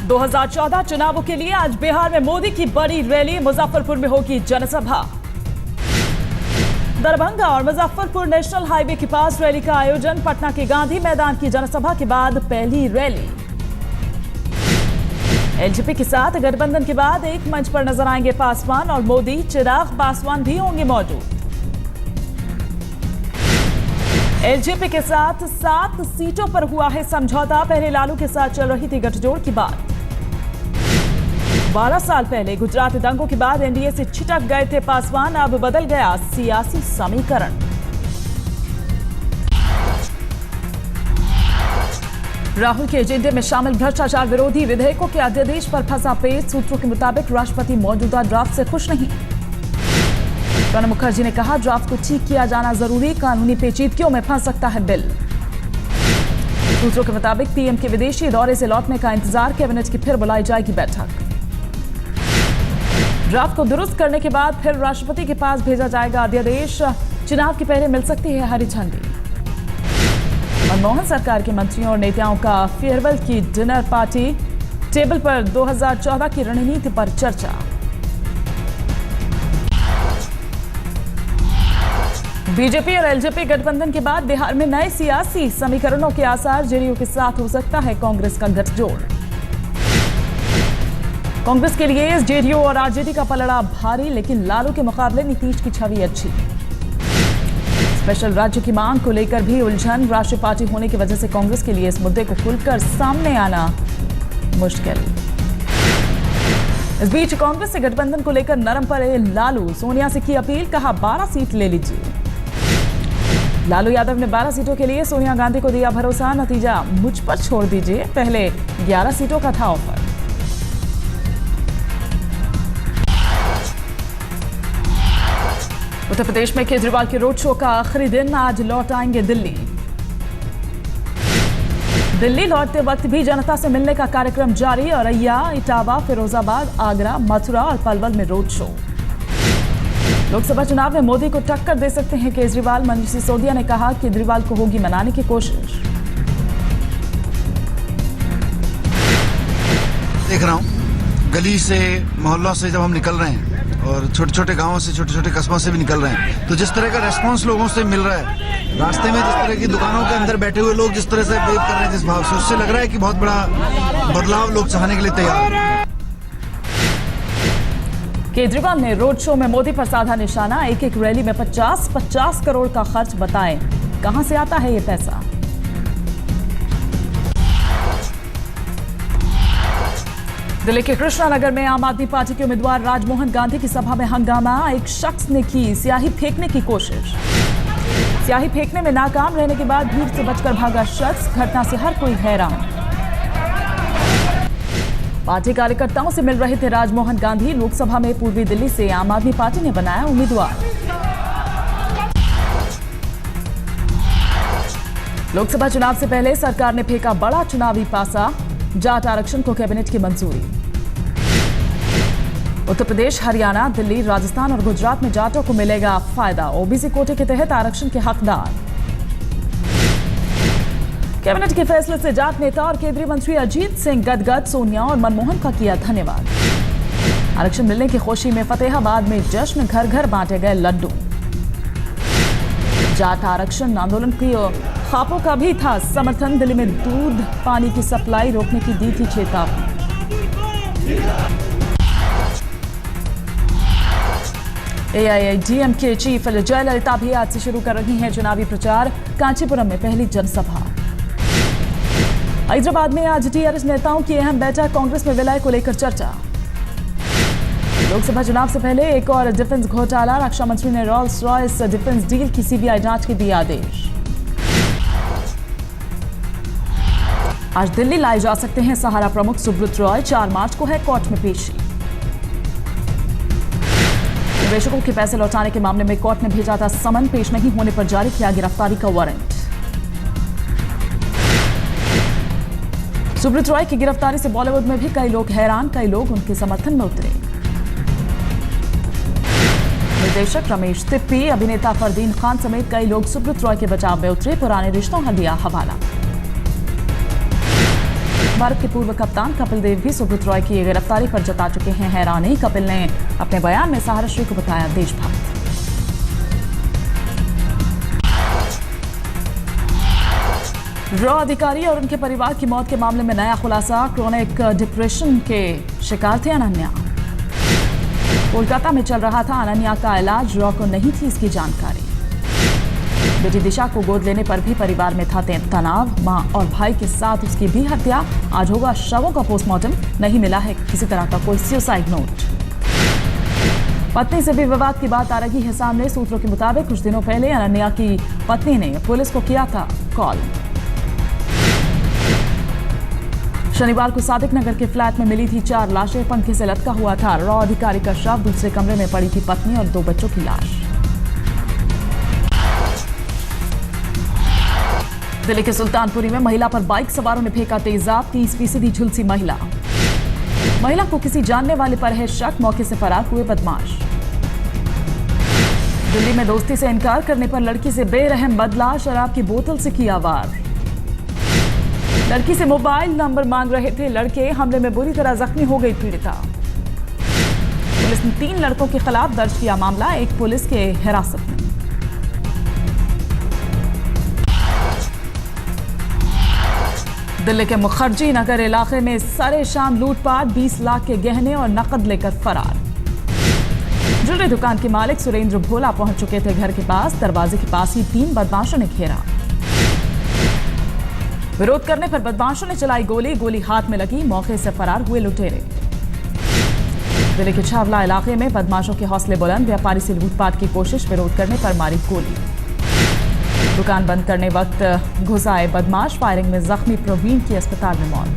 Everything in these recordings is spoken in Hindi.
2014 चुनावों के लिए आज बिहार में मोदी की बड़ी रैली। मुजफ्फरपुर में होगी जनसभा। दरभंगा और मुजफ्फरपुर नेशनल हाईवे के पास रैली का आयोजन। पटना के गांधी मैदान की जनसभा के बाद पहली रैली। एलजेपी के साथ गठबंधन के बाद एक मंच पर नजर आएंगे पासवान और मोदी। चिराग पासवान भी होंगे मौजूद। एलजेपी के साथ 7 सीटों पर हुआ है समझौता। पहले लालू के साथ चल रही थी गठजोड़ की बात। 12 साल पहले गुजरात दंगों के बाद एनडीए से छिटक गए थे पासवान। अब बदल गया सियासी समीकरण। राहुल के एजेंडे में शामिल भ्रष्टाचार विरोधी विधेयकों के अध्यादेश पर फंसा पेच। सूत्रों के मुताबिक राष्ट्रपति मौजूदा ड्राफ्ट से खुश नहीं। प्रणब मुखर्जी ने कहा ड्राफ्ट को ठीक किया जाना जरूरी। कानूनी पेचीदगियों में फंस सकता है बिल। सूत्रों के मुताबिक पीएम के विदेशी दौरे से लौटने का इंतजार। कैबिनेट की फिर बुलाई जाएगी बैठक। ड्राफ्ट को दुरुस्त करने के बाद फिर राष्ट्रपति के पास भेजा जाएगा अध्यादेश। चुनाव के पहले मिल सकती है हरी झंडी। मनमोहन सरकार के मंत्रियों और नेताओं का फेयरवेल की डिनर पार्टी। टेबल पर 2014 की रणनीति पर चर्चा। बीजेपी और एलजेपी गठबंधन के बाद बिहार में नए सियासी समीकरणों के आसार। जेडीयू के साथ हो सकता है कांग्रेस का गठजोड़। कांग्रेस के लिए जेडीयू और आरजेडी का पलड़ा भारी, लेकिन लालू के मुकाबले नीतीश की छवि अच्छी। स्पेशल राज्य की मांग को लेकर भी उलझन। राष्ट्रीय पार्टी होने की वजह से कांग्रेस के लिए इस मुद्दे को खुलकर सामने आना मुश्किल। इस बीच कांग्रेस से गठबंधन को लेकर नरम पड़े लालू। सोनिया से की अपील, कहा 12 सीट ले लीजिए। लालू यादव ने 12 सीटों के लिए सोनिया गांधी को दिया भरोसा। नतीजा मुझ पर छोड़ दीजिए, पहले 11 सीटों का था ऑफर। उत्तर प्रदेश में केजरीवाल के रोड शो का आखिरी दिन। आज लौट आएंगे दिल्ली। दिल्ली लौटते वक्त भी जनता से मिलने का कार्यक्रम जारी। औरैया, इटावा, फिरोजाबाद, आगरा, मथुरा और पलवल में रोड शो। लोकसभा चुनाव में मोदी को टक्कर दे सकते हैं केजरीवाल। मनीष सिसोदिया ने कहा केजरीवाल को होगी मनाने की कोशिश। देख रहा हूं गली से, मोहल्लों से जब हम निकल रहे हैं और छोटे छोटे गांवों से, छोटे छोटे कस्बों से भी निकल रहे हैं, तो जिस तरह का रेस्पॉन्स लोगों से मिल रहा है, रास्ते में जिस तरह की दुकानों के अंदर बैठे हुए लोग जिस तरह से वेव कर रहे हैं, जिस भाव से, उससे लग रहा है कि बहुत बड़ा बदलाव लोग चाहने के लिए तैयार हैं। केजरीवाल ने रोड शो में मोदी पर साधा निशाना। एक एक रैली में 50-50 करोड़ का खर्च। बताएं कहां से आता है ये पैसा। दिल्ली के कृष्णानगर में आम आदमी पार्टी के उम्मीदवार राजमोहन गांधी की सभा में हंगामा। एक शख्स ने की स्याही फेंकने की कोशिश। स्याही फेंकने में नाकाम रहने के बाद भीड़ से बचकर भागा शख्स। घटना से हर कोई हैरान। पार्टी कार्यकर्ताओं से मिल रहे थे राजमोहन गांधी। लोकसभा में पूर्वी दिल्ली से आम आदमी पार्टी ने बनाया उम्मीदवार। लोकसभा चुनाव से पहले सरकार ने फेंका बड़ा चुनावी पासा। जाट आरक्षण को कैबिनेट की मंजूरी। उत्तर प्रदेश, हरियाणा, दिल्ली, राजस्थान और गुजरात में जाटों को मिलेगा फायदा। ओबीसी कोटे के तहत आरक्षण के हकदार। कैबिनेट के फैसले से जाट नेता और केंद्रीय मंत्री अजीत सिंह गदगद। सोनिया और मनमोहन का किया धन्यवाद। आरक्षण मिलने की खुशी में फतेहाबाद में जश्न। घर घर बांटे गए लड्डू। जाट आरक्षण आंदोलन की खापों का भी था समर्थन। दिल्ली में दूध पानी की सप्लाई रोकने की दी थी चेतावनी। एआईएडीएमके चीफ जयललिता भी आज से शुरू कर रही हैं चुनावी प्रचार। कांचीपुरम में पहली जनसभा। हैदराबाद में आज टीआरएस नेताओं की अहम बैठक। कांग्रेस में विलय को लेकर चर्चा। लोकसभा चुनाव से पहले एक और डिफेंस घोटाला। रक्षा मंत्री ने रोल्स रॉयस डिफेंस डील की सीबीआई जांच के दिए आदेश। आज दिल्ली लाए जा सकते हैं सहारा प्रमुख सुब्रत रॉय। 4 मार्च को है कोर्ट में पेशी। निवेशकों के पैसे लौटाने के मामले में कोर्ट ने भेजा था समन। पेश नहीं होने पर जारी किया गिरफ्तारी का वारंट। सुब्रत रॉय की गिरफ्तारी से बॉलीवुड में भी कई लोग हैरान। कई लोग उनके समर्थन में उतरे। निर्देशक रमेश तिप्पी, अभिनेता फरदीन खान समेत कई लोग सुब्रत रॉय के बचाव में उतरे। पुराने रिश्तों का दिया हवाला। भारत के पूर्व कप्तान कपिल देव भी सुब्रत रॉय की गिरफ्तारी पर जता चुके हैं हैरानी। कपिल ने अपने बयान में सहाराश्री को बताया देशभक्त। रॉ अधिकारी और उनके परिवार की मौत के मामले में नया खुलासा। क्रोनिक डिप्रेशन के शिकार थे अनन्या। कोलकाता में चल रहा था अनन्या का इलाज, रॉ को नहीं थी इसकी जानकारी। बेटी दिशा को गोद लेने पर भी परिवार में था तनाव। मां और भाई के साथ उसकी भी हत्या। आज होगा शवों का पोस्टमार्टम। नहीं मिला है किसी तरह का कोई सुसाइड नोट। पत्नी से भी विवाद की बात आ रही है सामने। सूत्रों के मुताबिक कुछ दिनों पहले अनन्या की पत्नी ने पुलिस को किया था कॉल। शनिवार को सादिक नगर के फ्लैट में मिली थी 4 लाशें। पंखे से लटका हुआ था रॉ अधिकारी का शव। दूसरे कमरे में पड़ी थी पत्नी और 2 बच्चों की लाश। दिल्ली के सुल्तानपुरी में महिला पर बाइक सवारों ने फेंका तेजाब। 30% झुलसी महिला को किसी जानने वाले पर है शक। मौके से फरार हुए बदमाश। दिल्ली में दोस्ती से इनकार करने पर लड़की से बेरहम बदला। शराब की बोतल से किया वार। लड़की से मोबाइल नंबर मांग रहे थे लड़के। हमले में बुरी तरह जख्मी हो गई पीड़िता। पुलिस ने 3 लड़कों के खिलाफ दर्ज किया मामला। एक पुलिस के हिरासत में। दिल्ली के मुखर्जी नगर इलाके में सरे शाम लूटपाट। 20 लाख के गहने और नकद लेकर फरार। ज्वेलरी दुकान के मालिक सुरेंद्र भोला पहुंच चुके थे घर के पास। दरवाजे के पास ही 3 बदमाशों ने घेरा। विरोध करने पर बदमाशों ने चलाई गोली। गोली हाथ में लगी। मौके से फरार हुए लुटेरे। दिल्ली के छावला इलाके में बदमाशों के हौसले बुलंद। व्यापारी से लूटपाट की कोशिश। विरोध करने पर मारी गोली। दुकान बंद करने वक्त घुस आए बदमाश। फायरिंग में जख्मी प्रवीण की अस्पताल में मौत।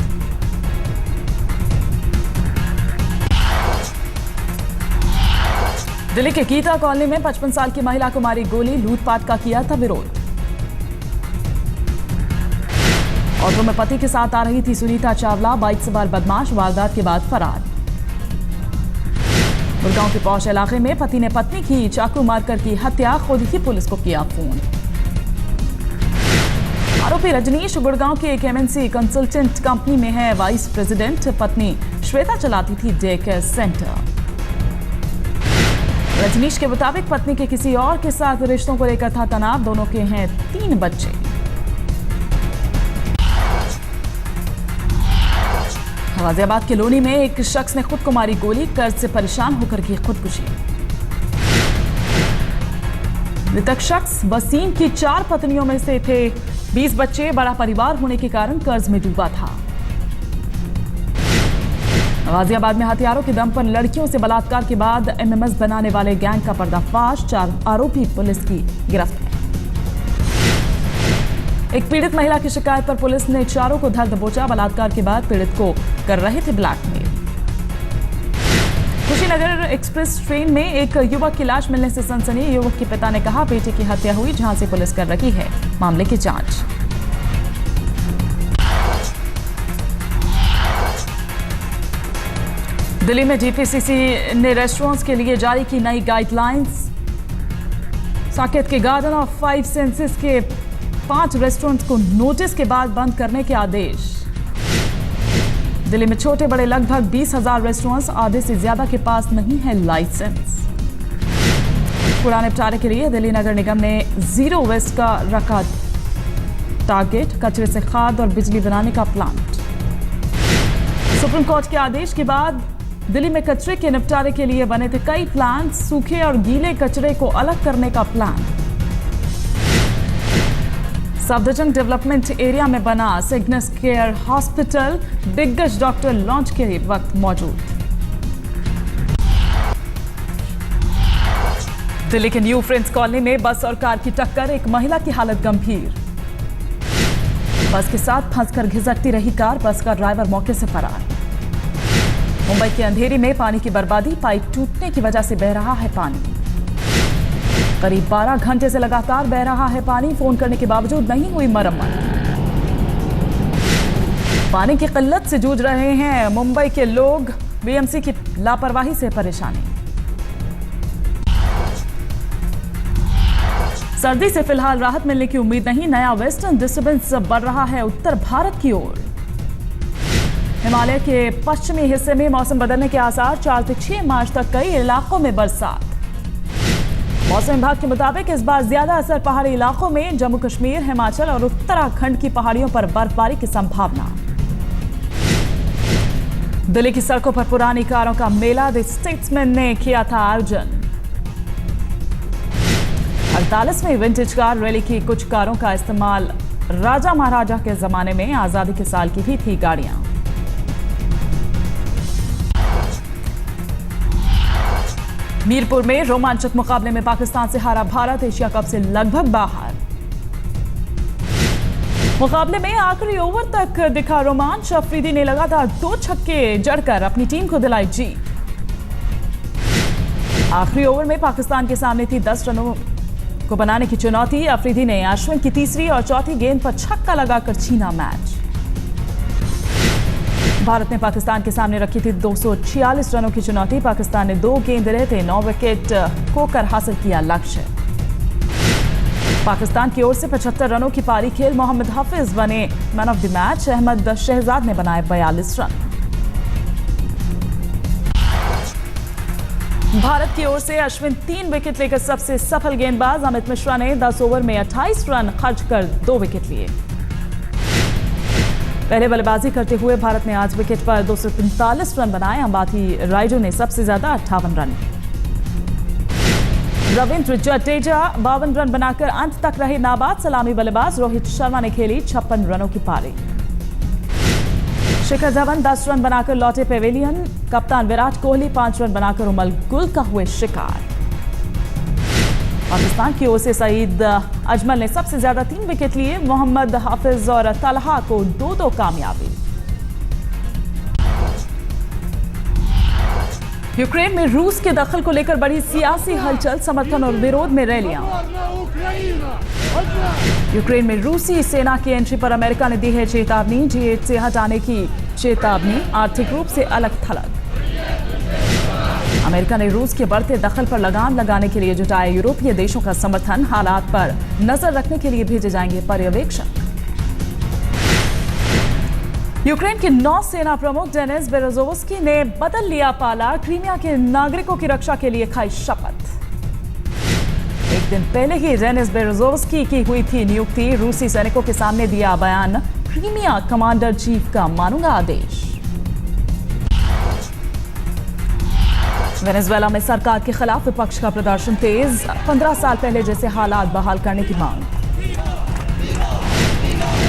दिल्ली के गीता कॉलोनी में 55 साल की महिला को मारी गोली। लूटपाट का किया था विरोध। ऑटो में पति के साथ आ रही थी सुनीता चावला। बाइक सवार बदमाश वारदात के बाद फरार। गुड़गांव के पौष इलाके में पति ने पत्नी की चाकू मारकर की हत्या। खुद ही पुलिस को किया फोन। आरोपी रजनीश गुड़गांव की एक एमएनसी कंसल्टेंट कंपनी में है वाइस प्रेसिडेंट। पत्नी श्वेता चलाती थी डे केयर सेंटर। रजनीश के मुताबिक पत्नी के किसी और के साथ रिश्तों को लेकर था तनाव। दोनों के हैं 3 बच्चे। गाजियाबाद के लोनी में एक शख्स ने खुद को मारी गोली। कर्ज से परेशान होकर की खुदकुशी। मृतक शख्स वसीम की 4 पत्नियों में से थे। 20 बच्चे। बड़ा परिवार होने के कारण कर्ज में डूबा था। गाजियाबाद में हथियारों के दम पर लड़कियों से बलात्कार के बाद एमएमएस बनाने वाले गैंग का पर्दाफाश। 4 आरोपी पुलिस की गिरफ्त में। एक पीड़ित महिला की शिकायत पर पुलिस ने चारों को धर दबोचा। बलात्कार के बाद पीड़ित को कर रहे थे ब्लैकमेल। कुशीनगर एक्सप्रेस ट्रेन में एक युवक की लाश मिलने से सनसनी। युवक के पिता ने कहा बेटे की हत्या हुई। झांसी पुलिस कर रही है मामले की जांच। दिल्ली में जीपीसीसी ने रेस्टोरेंट्स के लिए जारी की नई गाइडलाइंस। साकेत के गार्डन ऑफ 5 सेंसेस के 5 रेस्टोरेंट्स को नोटिस के बाद बंद करने के आदेश। दिल्ली में छोटे बड़े लगभग 20,000 रेस्टोरेंट्स। आधे से ज्यादा के पास नहीं है लाइसेंस। कूड़ा निपटारे के लिए दिल्ली नगर निगम ने 0 वेस्ट का रखा टारगेट। कचरे से खाद और बिजली बनाने का प्लांट। सुप्रीम कोर्ट के आदेश के बाद दिल्ली में कचरे के निपटारे के लिए बने थे कई प्लांट। सूखे और गीले कचरे को अलग करने का प्लान। सफदरजंग डेवलपमेंट एरिया में बना सिग्नस केयर हॉस्पिटल। दिग्गज डॉक्टर लॉन्च के वक्त मौजूद। दिल्ली के न्यू फ्रेंड्स कॉलोनी में बस और कार की टक्कर। एक महिला की हालत गंभीर। बस के साथ फंसकर घिसटती रही कार। बस का ड्राइवर मौके से फरार। मुंबई के अंधेरी में पानी की बर्बादी। पाइप टूटने की वजह से बह रहा है पानी। करीब 12 घंटे से लगातार बह रहा है पानी। फोन करने के बावजूद नहीं हुई मरम्मत। पानी की किल्लत से जूझ रहे हैं मुंबई के लोग। बीएमसी की लापरवाही से परेशानी। सर्दी से फिलहाल राहत मिलने की उम्मीद नहीं। नया वेस्टर्न डिस्टर्बेंस बढ़ रहा है उत्तर भारत की ओर। हिमालय के पश्चिमी हिस्से में मौसम बदलने के आसार, 4 से 6 मार्च तक कई इलाकों में बरसात। मौसम विभाग के मुताबिक इस बार ज्यादा असर पहाड़ी इलाकों में, जम्मू कश्मीर, हिमाचल और उत्तराखंड की पहाड़ियों पर बर्फबारी की संभावना। दिल्ली की सड़कों पर पुरानी कारों का मेला द स्टेट्समैन ने किया था आयोजन। 48वीं विंटेज कार रैली की कुछ कारों का इस्तेमाल राजा महाराजा के जमाने में आजादी के साल की भी थी गाड़ियां। मीरपुर में रोमांचक मुकाबले में पाकिस्तान से हारा भारत, एशिया कप से लगभग बाहर। मुकाबले में आखिरी ओवर तक दिखा रोमांच, अफरीदी ने लगातार 2 छक्के जड़कर अपनी टीम को दिलाई जीत। आखिरी ओवर में पाकिस्तान के सामने थी 10 रनों को बनाने की चुनौती। अफरीदी ने अश्विन की तीसरी और चौथी गेंद पर छक्का लगाकर छीना मैच। भारत ने पाकिस्तान के सामने रखी थी 246 रनों की चुनौती। पाकिस्तान ने 2 गेंद रहते 9 विकेट खोकर हासिल किया लक्ष्य। पाकिस्तान की ओर से 75 रनों की पारी खेल मोहम्मद हाफिज बने man of the match. Ahmed Shehzad ने बनाए 42 रन। भारत की ओर से अश्विन 3 विकेट लेकर सबसे सफल गेंदबाज। अमित मिश्रा ने 10 ओवर में 28 रन खर्च कर 2 विकेट लिए। पहले बल्लेबाजी करते हुए भारत ने आज विकेट पर 243 रन बनाए। अंबाती रायडू ने सबसे ज्यादा 58 रन। रविंद्र जडेजा 52 रन बनाकर अंत तक रहे नाबाद। सलामी बल्लेबाज रोहित शर्मा ने खेली 56 रनों की पारी। शिखर धवन 10 रन बनाकर लौटे पेविलियन। कप्तान विराट कोहली 5 रन बनाकर उमल गुल का हुए शिकार। पाकिस्तान की ओर से सईद अजमल ने सबसे ज्यादा 3 विकेट लिए। मोहम्मद हाफिज और तलहा को 2-2 कामयाबी। यूक्रेन में रूस के दखल को लेकर बड़ी सियासी हलचल, समर्थन और विरोध में रैलियां। यूक्रेन में रूसी सेना की एंट्री पर अमेरिका ने दी है चेतावनी। G8 से हटाने की चेतावनी, आर्थिक रूप से अलग थलग। अमेरिका ने रूस के बढ़ते दखल पर लगाम लगाने के लिए जुटाए यूरोपीय देशों का समर्थन। हालात पर नजर रखने के लिए भेजे जाएंगे पर्यवेक्षक। यूक्रेन के नौसेना प्रमुख डेनिस बेरोजोवस्की ने बदल लिया पाला। क्रीमिया के नागरिकों की रक्षा के लिए खाई शपथ। एक दिन पहले ही डेनिस बेरोजोवस्की की हुई थी नियुक्ति। रूसी सैनिकों के सामने दिया बयान, क्रीमिया कमांडर चीफ का मानूंगा आदेश। वेनेजुएला में सरकार के खिलाफ विपक्ष का प्रदर्शन तेज। 15 साल पहले जैसे हालात बहाल करने की मांग।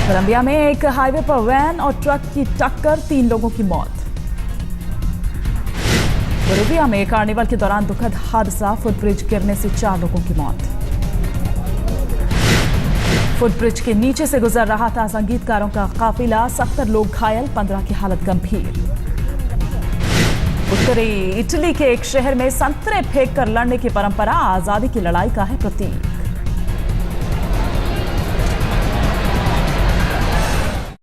कोलंबिया में एक हाईवे पर वैन और ट्रक की टक्कर, 3 लोगों की मौत। बोलिविया में कार्निवल के दौरान दुखद हादसा, फुटब्रिज गिरने से 4 लोगों की मौत। फुटब्रिज के नीचे से गुजर रहा था संगीतकारों का काफिला, 70 लोग घायल, 15 की हालत गंभीर। उत्तरी इटली के एक शहर में संतरे फेंक कर लड़ने की परंपरा आजादी की लड़ाई का है प्रतीक।